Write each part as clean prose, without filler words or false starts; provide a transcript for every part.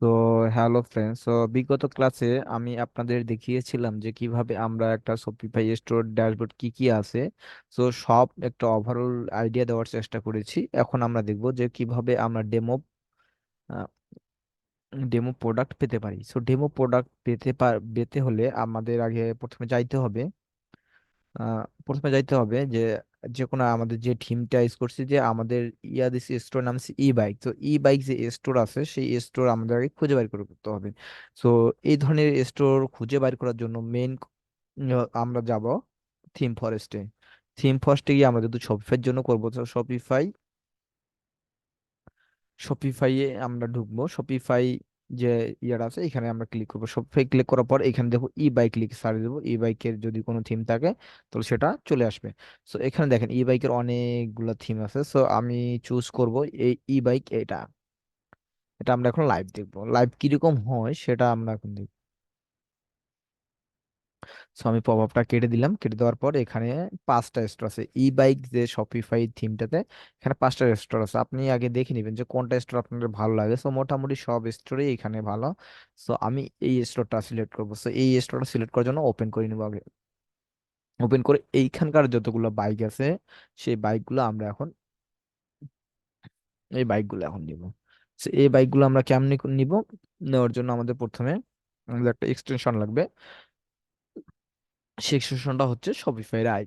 তো hello friends, বিগত ক্লাসে আমি আপনাদের দেখিয়েছিলাম যে কিভাবে আমরা একটা শপিফাই স্টোর ড্যাশবোর্ড কি কি আছে, সব একটা ওভারঅল আইডিয়া দেওয়ার চেষ্টা করেছি। এখন আমরা দেখব যে কিভাবে আমরা ডেমো প্রোডাক্ট পেতে পারি। ডেমো প্রোডাক্ট পেতে হলে আমাদের আগে প্রথমে যাইতে হবে যে যে কোনো আমাদের যে থিমটা ইউজ করছি, যে আমাদের দিস স্টোর নাম হচ্ছে ই বাইক। তো ই বাইক যে স্টোর আছে সেই স্টোর আমাদের আগে খুঁজে বের করে করতে হবে। তো এই ধরনের স্টোর খুঁজে বের করার জন্য আমরা যাব থিম ফরেস্টে। থিম ফরেস্টে গিয়ে আমরা যদি শপিফাইয়ের জন্য করবো, তো শপিফাইয়ে আমরা ঢুকবো। শপিফাই যে ইয়ার আছে এখানে আমরা ক্লিক করবো। শপিফাই ক্লিক করার পর এখানে দেখো ই বাইক লিখে সার্চ দেবো। ই বাইকের যদি কোনো থিম থাকে তাহলে সেটা চলে আসবে। এখানে দেখেন ই বাইকের অনেকগুলো থিম আছে। আমি চুজ করব এই ই বাইক। এটা এটা আমরা এখন লাইভ দেখবো, লাইভ কিরকম হয় সেটা আমরা এখন দেখবো। আমি পপ আপটা কেটে দিলাম। কেটে দেওয়ার পর এখানে 5টা স্টোর আছে ই বাইক যে শপিফাই থিমটাতে। এখানে 5টা স্টোর আছে, আপনি আগে দেখে নেবেন যে কোনটা স্টোর আপনাদের ভালো লাগে। মোটামুটি সব স্টোরে এখানে ভালো। আমি এই স্টোরটা সিলেক্ট করবো। এই স্টোরটা সিলেক্ট করার জন্য ওপেন করে নিবো আগে। ওপেন করে এইখানকার যতগুলো বাইক আছে সেই বাইকগুলো আমরা এখন এই বাইকগুলো এখন নিব। এই বাইকগুলো আমরা কেমনি নিব? নেওয়ার জন্য আমাদের প্রথমে আমাদের একটা এক্সটেনশন লাগবে। সেই এক্সটেনশনটা হচ্ছে শপিফাই আই।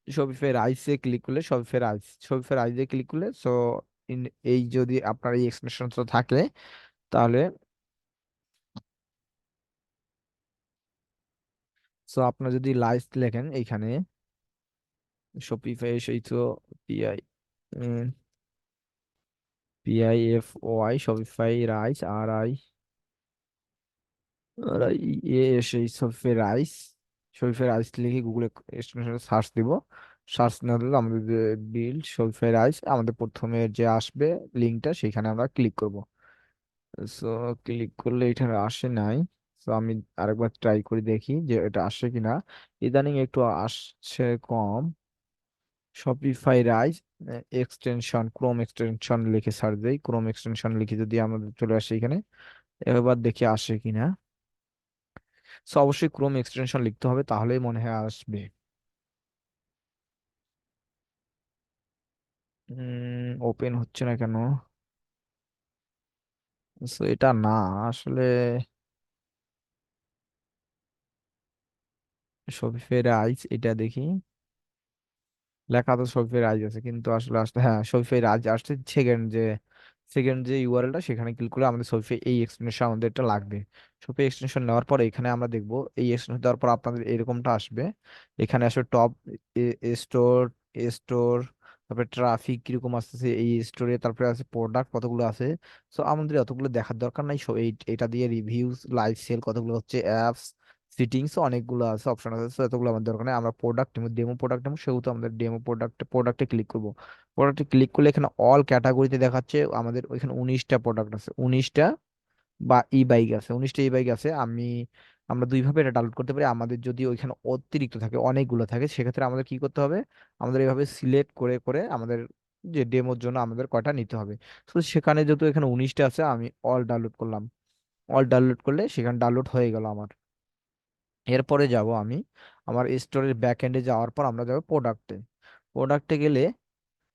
শপিফাই রাইসে ক্লিক করলে শপিফাই রাইসে ক্লিক করলে এই যদি আপনার এই এক্সটেনশনটা থাকে তাহলে আপনার যদি লাইস লেখেন এইখানে শপিফাই সেই তো পিআই PIFOI শপিফাই রাইস আর আই সেই শপিফাই রাইস লিখে গুগলে সার্চ দিব। সার্চ না দিলে আমাদের যে বিল্ড শপিফাই রাইস আমাদের প্রথমে যে আসবে লিঙ্কটা সেখানে আমরা ক্লিক করব। সো ক্লিক করলে এটা আসে নাই। আমি আরেকবার ট্রাই করে দেখি যে এটা আসে কিনা। ইদানিং একটু আসছে কম। Shopify rice extension, Chrome extension লিখে সার্চ দেই। ক্রোম এক্সটেনশন লিখে যদি আমাদের চলে আসে এখানে, এবার দেখি আসে কিনা। অবশ্যই ক্রোম এক্সটেনশন লিখতে হবে, তাহলেই মনে হয় আসবে। ওপেন হচ্ছে না কেন? এটা না আসলে শপিফাই রাইস। এটা দেখি লেখা তো শপিফাই রাইজ আছে, কিন্তু আসলে আসলে হ্যাঁ শপিফাই রাইজ আসছে। সেকেন্ড যে ইউআরএলটা সেখানে ক্লিক করলে আমাদের শপিফাই এই এক্সটেনশন আমাদের এটা লাগবে। শপিফাই এক্সটেনশন নেওয়ার পর এখানে আমরা দেখব এই এক্সটেনশন দেওয়ার পর আপনাদের এরকমটা আসবে। এখানে আসলে টপ স্টোর স্টোর, তারপরে ট্রাফিক কিরকম আসতেছে এই স্টোরে, তারপরে আছে প্রোডাক্ট কতগুলো আছে। আমাদের অতগুলো দেখার দরকার নাই। এটা দিয়ে রিভিউস, লাইভ সেল কতগুলো হচ্ছে, অ্যাপস, সিটিংস অনেকগুলো আছে, অপশন আছে। এতগুলো আমাদের দরকার নেই। আমরা প্রোডাক্ট ডেমো প্রোডাক্ট নেবো, সেহেতু আমাদের ডেমো প্রোডাক্টে ক্লিক করবো। প্রোডাক্টে ক্লিক করলে এখানে অল ক্যাটাগরিতে দেখাচ্ছে আমাদের ওইখানে 19টা প্রোডাক্ট আছে। 19টা বা ই বাইক আছে, 19টা ই বাইক আছে। আমরা দুইভাবে এটা ডাউনলোড করতে পারি। আমাদের যদি ওইখানে অতিরিক্ত থাকে, অনেকগুলো থাকে, সেক্ষেত্রে আমাদের কি করতে হবে? আমাদের এইভাবে সিলেক্ট করে করে আমাদের যে ডেমোর জন্য আমাদের কয়টা নিতে হবে। সেখানে যেহেতু এখানে 19টা আছে, আমি অল ডাউনলোড করলাম। অল ডাউনলোড করলে সেখানে ডাউনলোড হয়ে গেল আমার। এরপরে যাব আমি আমার স্টোরের ব্যাক এন্ডে। যাওয়ার পর আমরা যাব প্রোডাক্টে। প্রোডাক্টে গেলে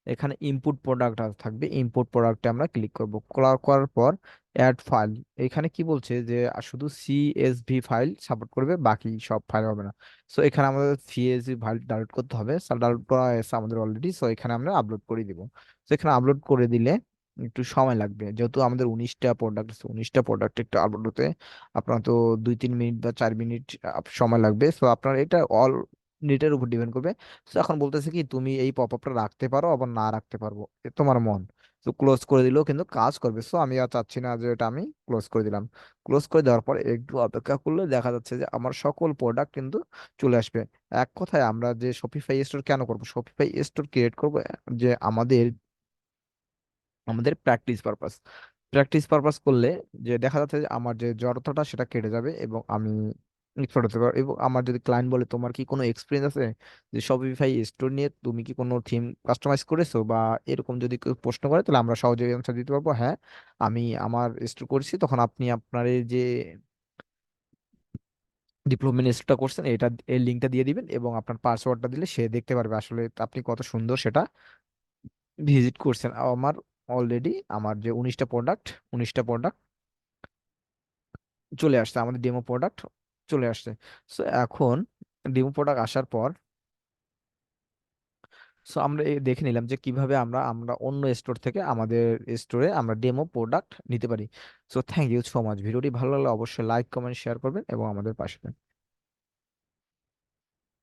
এখানে ইনপুট প্রোডাক্ট থাকবে। ইনপুট প্রোডাক্টে আমরা ক্লিক করব। করার পর অ্যাড ফাইল। এখানে কি বলছে যে শুধু CSV ফাইল সাপোর্ট করবে, বাকি সব ফাইল হবে না। এখানে আমাদের CSV ফাইল ডাউনলোড করতে হবে। ডাউনলোড করা আছে আমাদের অলরেডি। এখানে আমরা আপলোড করে দিব। এখানে আপলোড করে দিলে একটু সময় লাগবে, যেহেতু আমাদের 19টা প্রোডাক্ট আছে। 19টা প্রোডাক্ট একটু আপলোড হতে আপনার তো 2-3 মিনিট বা 4 মিনিট সময় লাগবে। আপনার এটা অল নেটের উপর ডিপেন্ড করবে। এখন বলতেছে কি তুমি এই পপ আপটা রাখতে পারো আবার না রাখতে পারবো, এ তোমার মন। ক্লোজ করে দিলেও কিন্তু কাজ করবে। আমি আর চাচ্ছি না যে এটা আমি ক্লোজ করে দিলাম। ক্লোজ করে দেওয়ার পর একটু অপেক্ষা করলে দেখা যাচ্ছে যে আমার সকল প্রোডাক্ট কিন্তু চলে আসবে। এক কথায় আমরা যে শপিফাই স্টোর কেন করব? শপিফাই স্টোর ক্রিয়েট করব যে আমাদের আমাদের প্র্যাকটিস পারপাস করলে যে দেখা যাচ্ছে যে আমার যে জড়তাটা সেটা কেটে যাবে, এবং আমি এক্সপার্ট হতে পারো। এবং আমার যদি ক্লায়েন্ট বলে তোমার কি কোনো এক্সপিরিয়েন্স আছে যে শপিফাই স্টোর নিয়ে তুমি কি কোনো থিম কাস্টমাইজ করেছো বা এরকম, যদি কেউ প্রশ্ন করে তাহলে আমরা সহজে অ্যান্সার দিতে পারবো, হ্যাঁ আমি আমার স্টোর করেছি। তখন আপনি আপনার এই যে ডিপ্লোমা ইনস্টলটা করছেন এটা, এর লিঙ্কটা দিয়ে দিবেন এবং আপনার পাসওয়ার্ডটা দিলে সে দেখতে পারবে আসলে আপনি কত সুন্দর সেটা ভিজিট করছেন। আমার অলরেডি আমার যে 19টা প্রোডাক্ট চলে আসছে, আমাদের ডেমো প্রোডাক্ট চলে আসছে। সো এখন ডেমো প্রোডাক্ট আসার পর, সো আমরা দেখে নিলাম যে কিভাবে আমরা আমরা অন্য স্টোর থেকে আমাদের স্টোরে আমরা ডেমো প্রোডাক্ট নিতে পারি। So thank you so much. ভিডিওটি ভালো লাগলে অবশ্যই লাইক কমেন্ট শেয়ার করবেন এবং আমাদের পাশে থাকবেন।